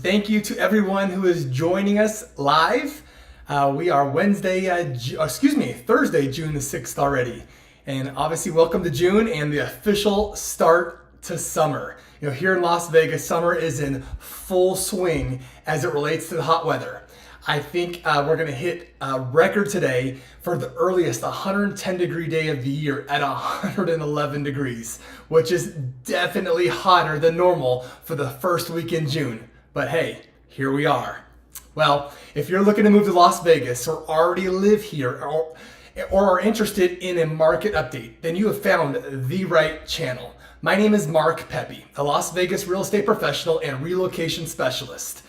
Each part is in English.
thank you to everyone who is joining us live. We are Thursday, June the 6th already. And obviously welcome to June and the official start to summer. Here in Las Vegas, summer is in full swing as it relates to the hot weather. I think we're going to hit a record today for the earliest 110 degree day of the year at 111 degrees, which is definitely hotter than normal for the first week in June. But hey, here we are. Well, if you're looking to move to Las Vegas or already live here or are interested in a market update, then you have found the right channel. My name is Mark Pepe, a Las Vegas real estate professional and relocation specialist.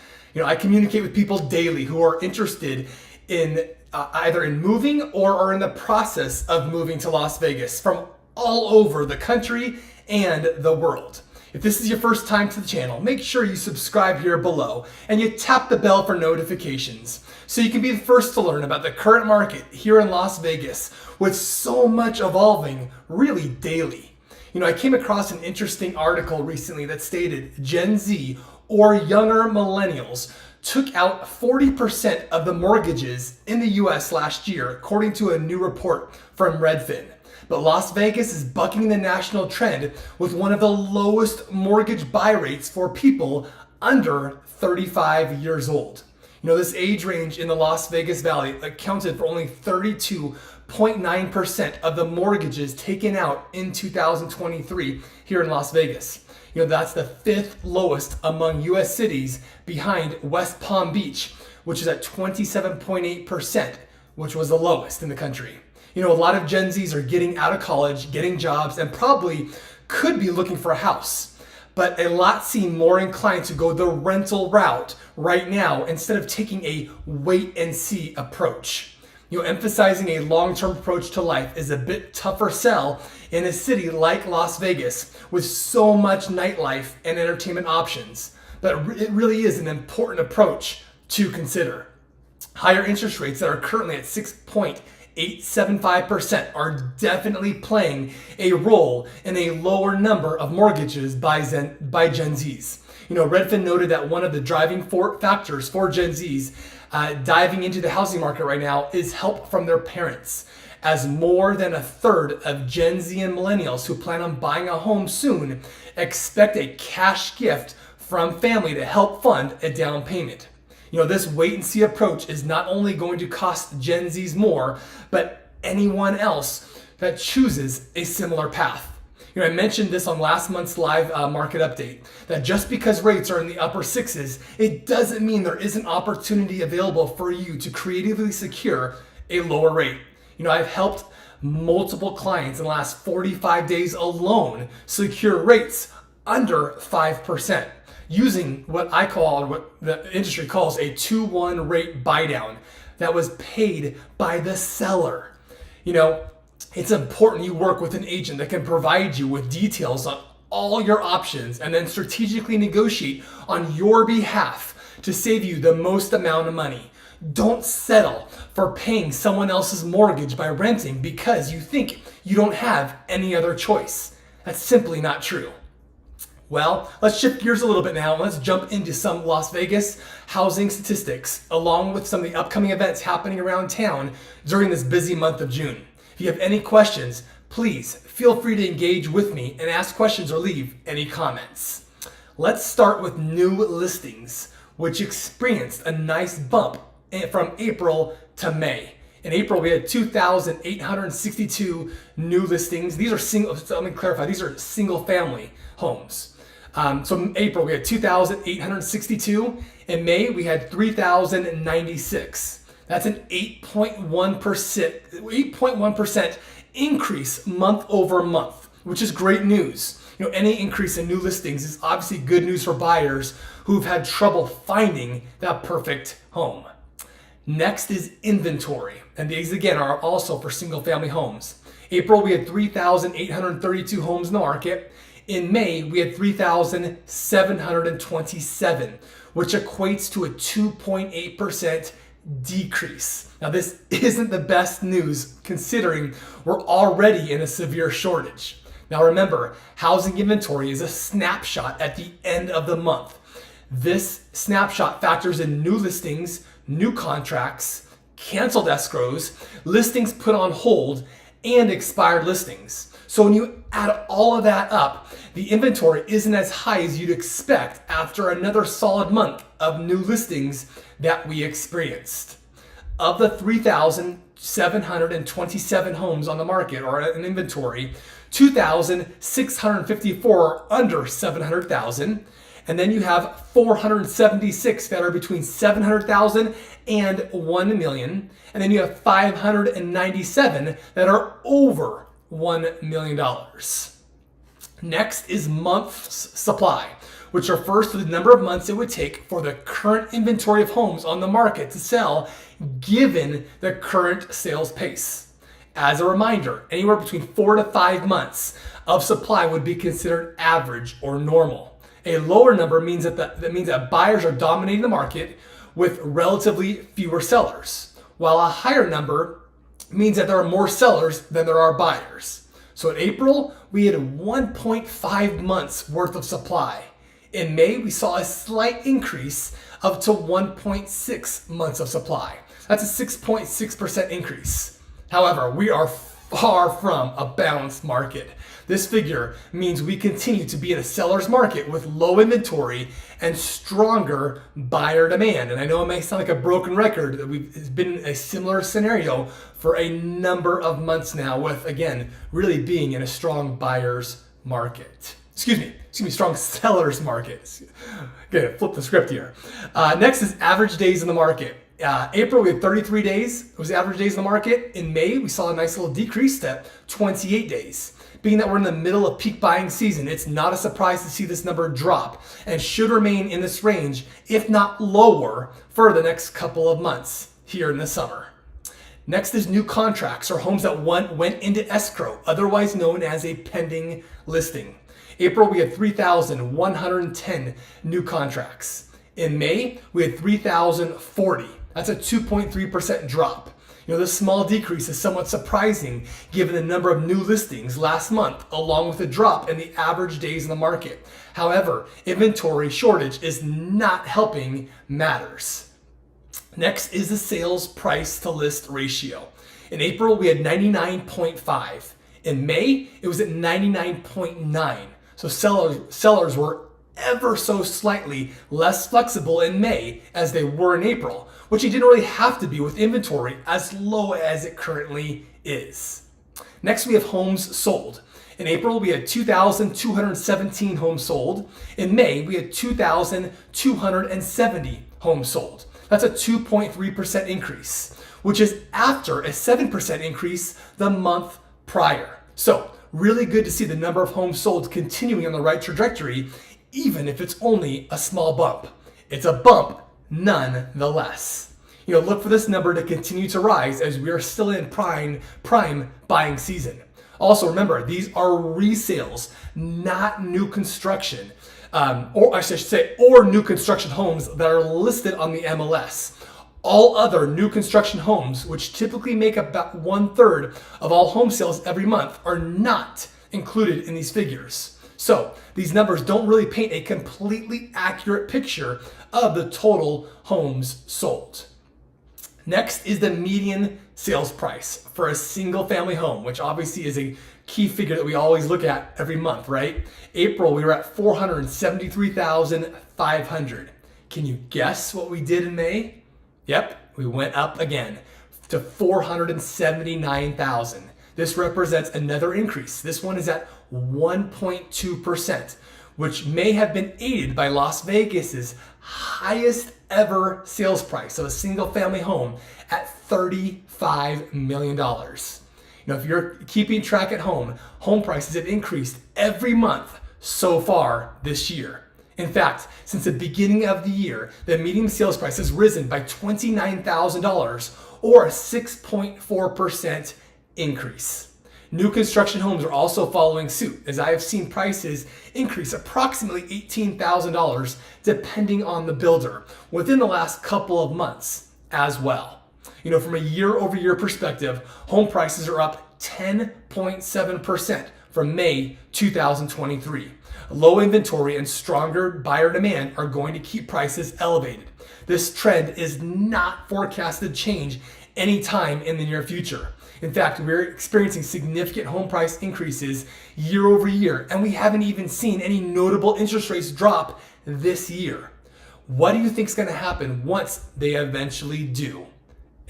I communicate with people daily who are interested in either in moving or are in the process of moving to Las Vegas from all over the country and the world. If this is your first time to the channel, make sure you subscribe here below and you tap the bell for notifications so you can be the first to learn about the current market here in Las Vegas with so much evolving really daily. I came across an interesting article recently that stated Gen Z or younger millennials took out 40% of the mortgages in the US last year, according to a new report from Redfin. But Las Vegas is bucking the national trend with one of the lowest mortgage buy rates for people under 35 years old. This age range in the Las Vegas Valley accounted for only 32.9% of the mortgages taken out in 2023 here in Las Vegas. That's the fifth lowest among US cities behind West Palm Beach, which is at 27.8%, which was the lowest in the country. A lot of Gen Zs are getting out of college, getting jobs, and probably could be looking for a house. But a lot seem more inclined to go the rental route right now instead of taking a wait and see approach. Emphasizing a long-term approach to life is a bit tougher sell in a city like Las Vegas with so much nightlife and entertainment options. But it really is an important approach to consider. Higher interest rates that are currently at 6.875% are definitely playing a role in a lower number of mortgages by Gen Zs. Redfin noted that one of the driving factors for Gen Zs diving into the housing market right now is help from their parents, as more than a third of Gen Z and millennials who plan on buying a home soon expect a cash gift from family to help fund a down payment. This wait and see approach is not only going to cost Gen Zs more, but anyone else that chooses a similar path. I mentioned this on last month's live market update, that just because rates are in the upper sixes, it doesn't mean there isn't opportunity available for you to creatively secure a lower rate. I've helped multiple clients in the last 45 days alone secure rates under 5%. Using what I call, what the industry calls a 2-1 rate buy down that was paid by the seller. It's important you work with an agent that can provide you with details on all your options and then strategically negotiate on your behalf to save you the most amount of money. Don't settle for paying someone else's mortgage by renting because you think you don't have any other choice. That's simply not true. Well, let's shift gears a little bit now and let's jump into some Las Vegas housing statistics along with some of the upcoming events happening around town during this busy month of June. If you have any questions, please feel free to engage with me and ask questions or leave any comments. Let's start with new listings, which experienced a nice bump from April to May. In April, we had 2,862 new listings. These are let me clarify, these are single family homes. So in April, we had 2,862. In May, we had 3,096. That's an 8.1% increase month over month, which is great news. Any increase in new listings is obviously good news for buyers who've had trouble finding that perfect home. Next is inventory, and these again are also for single family homes. April, we had 3,832 homes in the market. In May, we had 3,727, which equates to a 2.8% decrease. Now, this isn't the best news considering we're already in a severe shortage. Now remember, housing inventory is a snapshot at the end of the month. This snapshot factors in new listings, new contracts, canceled escrows, listings put on hold, and expired listings. So when you add all of that up, the inventory isn't as high as you'd expect after another solid month of new listings that we experienced. Of the 3,727 homes on the market or in inventory, 2,654 are under 700,000. And then you have 476 that are between 700,000 and 1 million. And then you have 597 that are over $1 million. Next is months supply, which refers to the number of months it would take for the current inventory of homes on the market to sell given the current sales pace. As a reminder, anywhere between 4 to 5 months of supply would be considered average or normal. A lower number means that buyers are dominating the market with relatively fewer sellers, while a higher number means that there are more sellers than there are buyers. So in April, we had 1.5 months worth of supply. In May, we saw a slight increase up to 1.6 months of supply. That's a 6.6% increase. However, we are far from a balanced market. This figure means we continue to be in a seller's market with low inventory and stronger buyer demand. And I know it may sound like a broken record that it's been in a similar scenario for a number of months now with, again, really being in a strong buyer's market. Excuse me, strong seller's market. Okay, flip the script here. Next is average days in the market. April, we had 33 days. It was the average days in the market. In May, we saw a nice little decrease to 28 days. Being that we're in the middle of peak buying season, it's not a surprise to see this number drop and should remain in this range, if not lower, for the next couple of months here in the summer. Next is new contracts or homes that went into escrow, otherwise known as a pending listing. April, we had 3,110 new contracts. In May, we had 3,040. That's a 2.3% drop. This small decrease is somewhat surprising given the number of new listings last month, along with a drop in the average days in the market. However, inventory shortage is not helping matters. Next is the sales price to list ratio. In April, we had 99.5. In May, it was at 99.9. So sellers were ever so slightly less flexible in May as they were in April, which it didn't really have to be with inventory as low as it currently is. Next, we have homes sold. In April, we had 2,217 homes sold. In May, we had 2,270 homes sold. That's a 2.3% increase, which is after a 7% increase the month prior. So, really good to see the number of homes sold continuing on the right trajectory, even if it's only a small bump. It's a bump nonetheless. Look for this number to continue to rise as we are still in prime buying season. Also remember, these are resales, not new construction, or new construction homes that are listed on the MLS. All other new construction homes, which typically make about 1/3 of all home sales every month, are not included in these figures. So these numbers don't really paint a completely accurate picture of the total homes sold. Next is the median sales price for a single family home, which obviously is a key figure that we always look at every month, right? April, we were at $473,500. Can you guess what we did in May? Yep, we went up again to $479,000. This represents another increase. This one is at 1.2%, which may have been aided by Las Vegas's highest ever sales price of a single family home at $35 million. If you're keeping track at home, home prices have increased every month so far this year. In fact, since the beginning of the year, the median sales price has risen by $29,000 or a 6.4% increase. New construction homes are also following suit, as I have seen prices increase approximately $18,000 depending on the builder within the last couple of months as well. From a year-over-year perspective, home prices are up 10.7% from May 2023. Low inventory and stronger buyer demand are going to keep prices elevated. This trend is not forecasted to change anytime in the near future. In fact, we're experiencing significant home price increases year over year, and we haven't even seen any notable interest rates drop this year. What do you think is going to happen once they eventually do?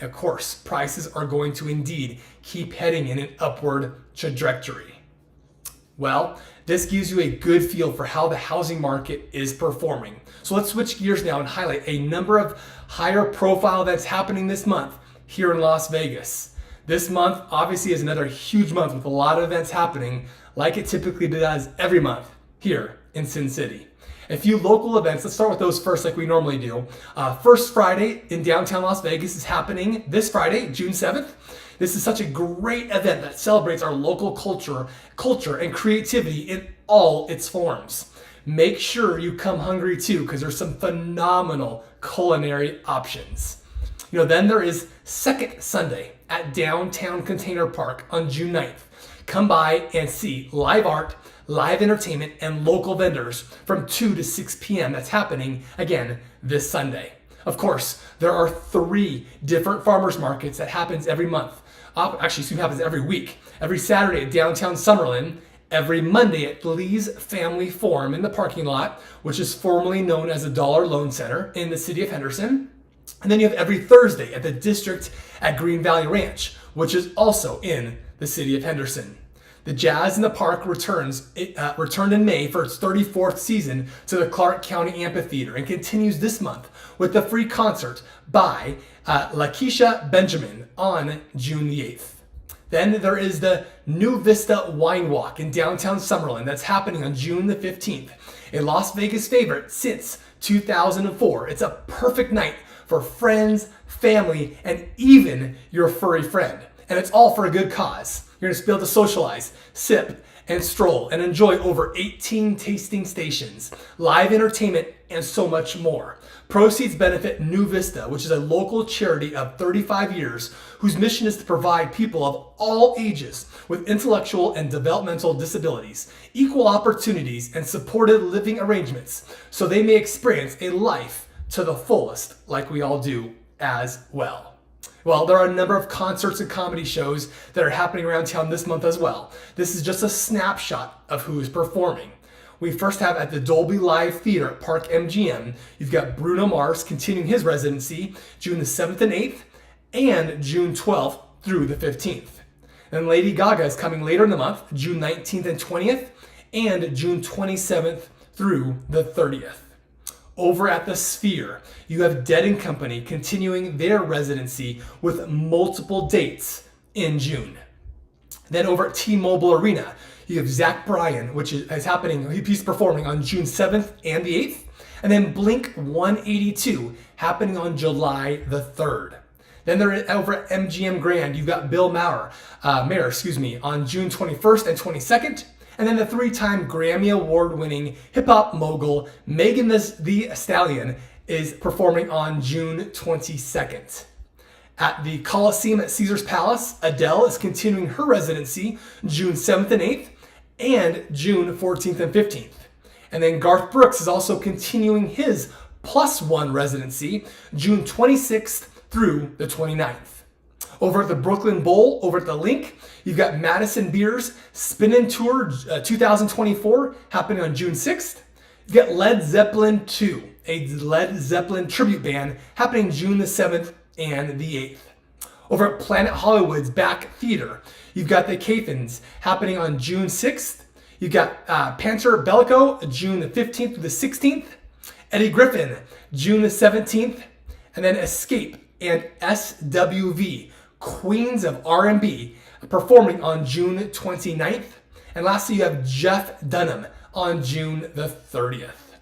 Of course, prices are going to indeed keep heading in an upward trajectory. Well, this gives you a good feel for how the housing market is performing. So let's switch gears now and highlight a number of higher profile events happening this month here in Las Vegas. This month obviously is another huge month with a lot of events happening like it typically does every month here in Sin City. A few local events, let's start with those first like we normally do. First Friday in downtown Las Vegas is happening this Friday, June 7th. This is such a great event that celebrates our local culture and creativity in all its forms. Make sure you come hungry too, because there's some phenomenal culinary options. Then there is Second Sunday at Downtown Container Park on June 9th. Come by and see live art, live entertainment, and local vendors from 2 to 6 p.m. That's happening again this Sunday. Of course, there are 3 different farmers markets that happens every month. Actually, it happens every week. Every Saturday at Downtown Summerlin, every Monday at Lee's Family Forum in the parking lot, which is formerly known as the Dollar Loan Center in the city of Henderson. And then you have every Thursday at the District at Green Valley Ranch, which is also in the city of Henderson. The Jazz in the Park returned in May for its 34th season to the Clark County Amphitheater and continues this month with a free concert by Lakeisha Benjamin on June the 8th. Then there is the New Vista Wine Walk in downtown Summerlin that's happening on June the 15th, a Las Vegas favorite since 2004. It's a perfect night for friends, family, and even your furry friend. And it's all for a good cause. You're going to be able to socialize, sip, and stroll, and enjoy over 18 tasting stations, live entertainment, and so much more. Proceeds benefit New Vista, which is a local charity of 35 years whose mission is to provide people of all ages with intellectual and developmental disabilities, equal opportunities, and supported living arrangements so they may experience a life to the fullest like we all do as well. Well, there are a number of concerts and comedy shows that are happening around town this month as well. This is just a snapshot of who is performing. We first have at the Dolby Live Theater at Park MGM, you've got Bruno Mars continuing his residency June the 7th and 8th and June 12th through the 15th. Then Lady Gaga is coming later in the month, June 19th and 20th and June 27th through the 30th. Over at the Sphere, you have Dead & Company continuing their residency with multiple dates in June. Then over at T-Mobile Arena, you have Zach Bryan, which is happening, he's performing on June 7th and the 8th. And then Blink 182 happening on July the 3rd. Then they're over at MGM Grand, you've got Bill Maher, on June 21st and 22nd. And then the 3-time Grammy Award-winning hip-hop mogul Megan Thee Stallion is performing on June 22nd. At the Coliseum at Caesar's Palace, Adele is continuing her residency June 7th and 8th and June 14th and 15th. And then Garth Brooks is also continuing his +1 residency June 26th through the 29th. Over at the Brooklyn Bowl, over at the Link, you've got Madison Beer's Spinnin' Tour 2024 happening on June 6th. You've got Led Zeppelin 2, a Led Zeppelin tribute band happening June the 7th and the 8th. Over at Planet Hollywood's Back Theater, you've got the Cathans happening on June 6th. You've got Panter Bellico, June the 15th through the 16th. Eddie Griffin, June the 17th. And then Escape and SWV, Queens of R&B, performing on June 29th. And lastly, you have Jeff Dunham on June the 30th.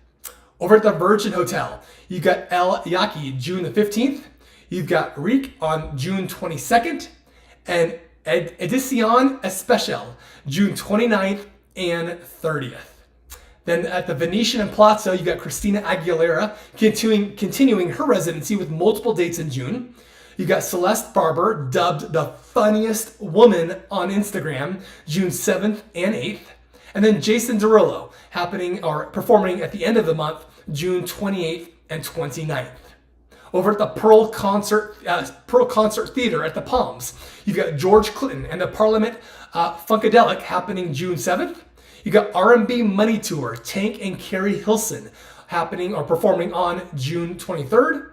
Over at the Virgin Hotel, you've got El Yaki, June the 15th. You've got Reek on June 22nd. And Edición Especial, June 29th and 30th. Then at the Venetian and Palazzo, you've got Christina Aguilera continuing her residency with multiple dates in June. You've got Celeste Barber, dubbed the funniest woman on Instagram, June 7th and 8th. And then Jason Derulo performing at the end of the month, June 28th and 29th. Over at the Pearl Concert Theater at the Palms, you've got George Clinton and the Parliament Funkadelic happening June 7th. You got R&B Money Tour, Tank and Carrie Hilson performing on June 23rd.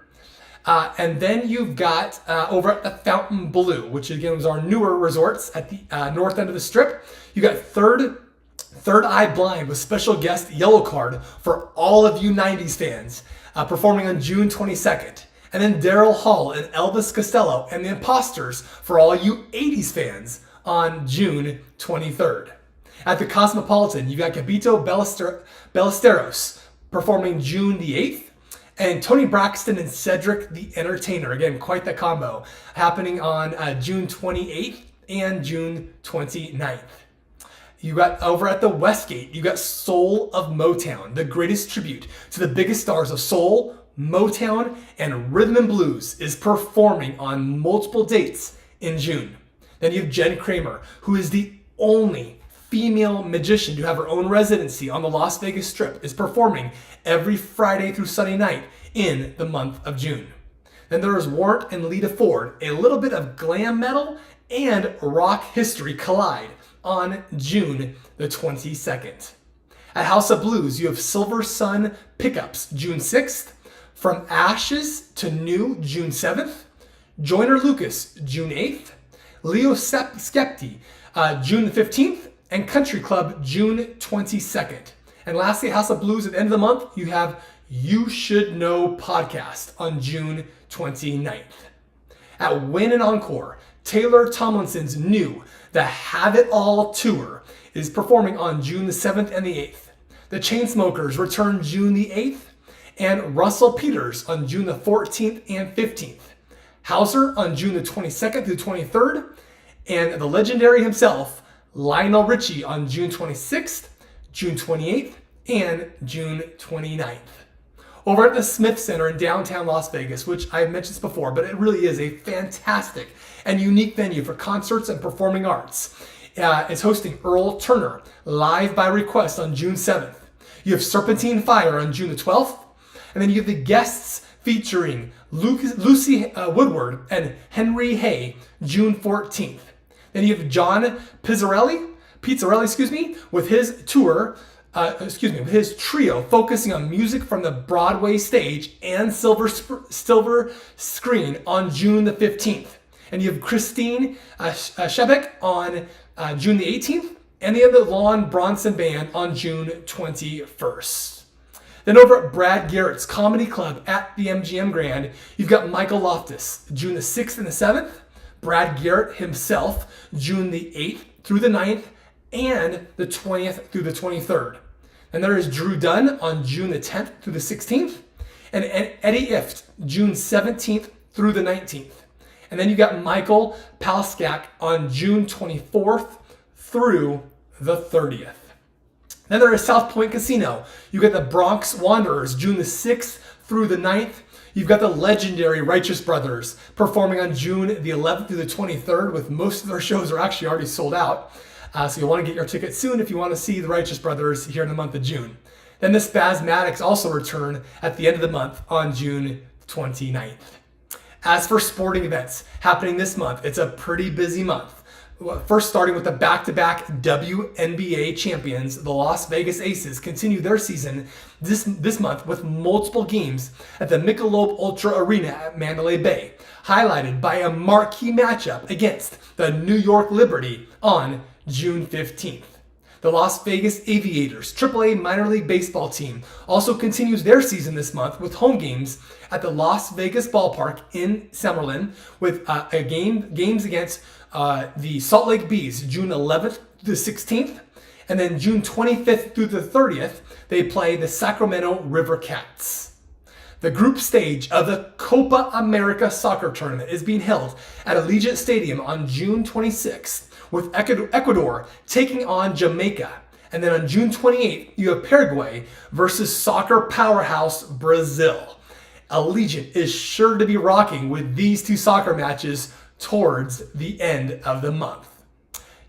And then you've got over at the Fountain Blue, which again was our newer resorts at the north end of the strip. You got Third Eye Blind with special guest Yellow Card for all of you 90s fans, performing on June 22nd. And then Daryl Hall and Elvis Costello and the Imposters for all you 80s fans on June 23rd. At the Cosmopolitan, you got Gabito Ballesteros performing June the 8th. And Tony Braxton and Cedric the Entertainer, again, quite the combo, happening on June 28th and June 29th. You got over at the Westgate, you got Soul of Motown, the greatest tribute to the biggest stars of soul, Motown, and rhythm and blues, is performing on multiple dates in June. Then you have Jen Kramer, who is the only female magician to have her own residency on the Las Vegas Strip, is performing every Friday through Sunday night in the month of June. Then there is Warrant and Lita Ford, a little bit of glam metal and rock history collide on June the 22nd. At House of Blues, you have Silver Sun Pickups June 6th, From Ashes to New June 7th, Joyner Lucas June 8th, Leo Skepti June the 15th, and Country Club June 22nd. And lastly, House of Blues at the end of the month, you have You Should Know Podcast on June 29th. At Wynn and Encore, Taylor Tomlinson's new The Have It All Tour is performing on June the 7th and the 8th. The Chainsmokers return June the 8th, and Russell Peters on June the 14th and 15th. Hauser on June the 22nd through 23rd, and the legendary himself, Lionel Richie on June 26th, June 28th, and June 29th. Over at the Smith Center in downtown Las Vegas, which I've mentioned this before, but it really is a fantastic and unique venue for concerts and performing arts. It's hosting Earl Turner live by request on June 7th. You have Serpentine Fire on June the 12th, and then you have the guests featuring Lucy Woodward and Henry Hay, June 14th. Then you have John Pizzarelli, with his with his trio focusing on music from the Broadway stage and silver screen on June the 15th. And you have Christine Shebeck on June the 18th, and they have the Lon Bronson Band on June 21st. Then over at Brad Garrett's Comedy Club at the MGM Grand, you've got Michael Loftus, June the 6th and the 7th, Brad Garrett himself, June the 8th through the 9th, and the 20th through the 23rd. And there is Drew Dunn on June the 10th through the 16th, and Eddie Ifft, June 17th through the 19th. And then you got Michael Palskak on June 24th through the 30th. Then there is South Point Casino. You got the Bronx Wanderers, June the 6th through the 9th. You've got the legendary Righteous Brothers performing on June the 11th through the 23rd, with most of their shows are actually already sold out. So you'll want to get your tickets soon if you want to see the Righteous Brothers here in the month of June. Then the Spasmatics also return at the end of the month on June 29th. As for sporting events happening this month, it's a pretty busy month. First, starting with the back-to-back WNBA champions, the Las Vegas Aces continue their season this month with multiple games at the Michelob Ultra Arena at Mandalay Bay, highlighted by a marquee matchup against the New York Liberty on June 15th. The Las Vegas Aviators, AAA minor league baseball team, also continues their season this month with home games at the Las Vegas Ballpark in Summerlin, with games against the Salt Lake Bees, June 11th to the 16th, and then June 25th through the 30th, they play the Sacramento River Cats. The group stage of the Copa America soccer tournament is being held at Allegiant Stadium on June 26th, with Ecuador taking on Jamaica. And then on June 28th, you have Paraguay versus soccer powerhouse Brazil. Allegiant is sure to be rocking with these two soccer matches towards the end of the month.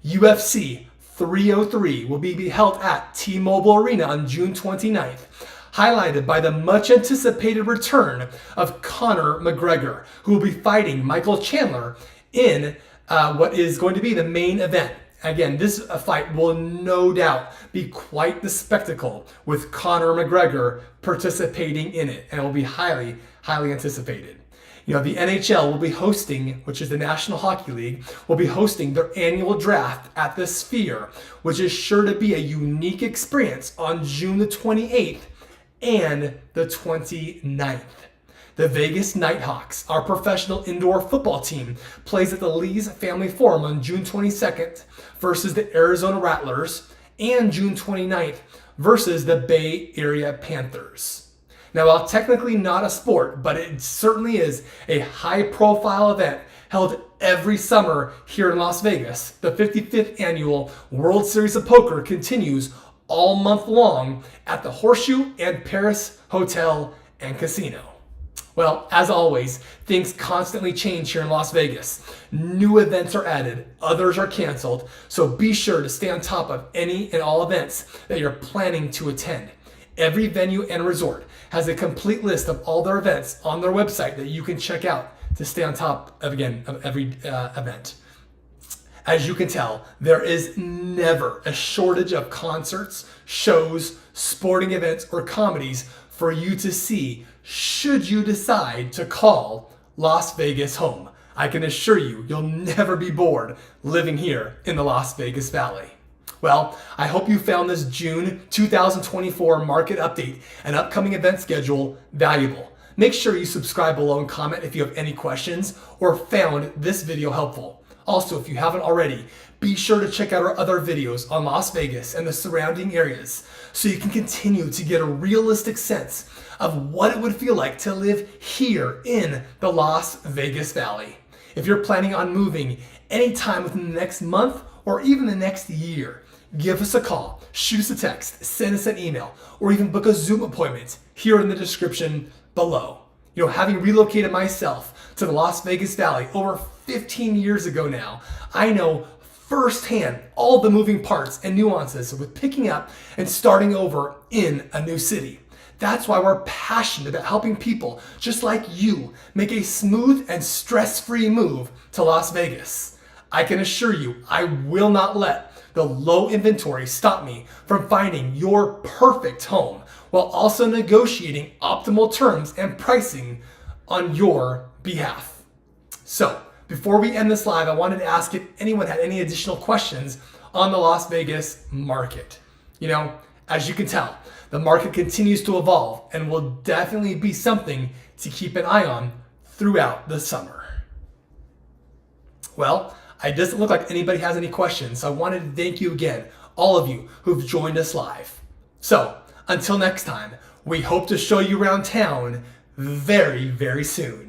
UFC 303 will be held at T-Mobile Arena on June 29th, highlighted by the much anticipated return of Conor McGregor, who will be fighting Michael Chandler in what is going to be the main event. Again, this fight will no doubt be quite the spectacle with Conor McGregor participating in it, and it will be highly, highly anticipated. You know, the NHL will be hosting, which is the National Hockey League, will be hosting their annual draft at the Sphere, which is sure to be a unique experience on June the 28th and the 29th. The Vegas Nighthawks, our professional indoor football team, plays at the Lee's Family Forum on June 22nd versus the Arizona Rattlers, and June 29th versus the Bay Area Panthers. Now, while technically not a sport, but it certainly is a high-profile event held every summer here in Las Vegas, the 55th Annual World Series of Poker continues all month long at the Horseshoe and Paris Hotel and Casino. Well, as always, things constantly change here in Las Vegas. New events are added, others are canceled, so be sure to stay on top of any and all events that you're planning to attend. Every venue and resort has a complete list of all their events on their website that you can check out to stay on top of, again, of every event. As you can tell, there is never a shortage of concerts, shows, sporting events, or comedies for you to see should you decide to call Las Vegas home. I can assure you, you'll never be bored living here in the Las Vegas Valley. Well, I hope you found this June 2024 market update and upcoming event schedule valuable. Make sure you subscribe below and comment if you have any questions or found this video helpful. Also, if you haven't already, be sure to check out our other videos on Las Vegas and the surrounding areas so you can continue to get a realistic sense of what it would feel like to live here in the Las Vegas Valley. If you're planning on moving anytime within the next month or even the next year, give us a call, shoot us a text, send us an email, or even book a Zoom appointment here in the description below. You know, having relocated myself to the Las Vegas Valley over 15 years ago now, I know firsthand all the moving parts and nuances with picking up and starting over in a new city. That's why we're passionate about helping people just like you make a smooth and stress-free move to Las Vegas. I can assure you, I will not let the low inventory stop me from finding your perfect home while also negotiating optimal terms and pricing on your behalf. So, before we end this live, I wanted to ask if anyone had any additional questions on the Las Vegas market. You know, as you can tell, the market continues to evolve and will definitely be something to keep an eye on throughout the summer. Well, it doesn't look like anybody has any questions, so I wanted to thank you again, all of you who've joined us live. So, until next time, we hope to show you around town very, very soon.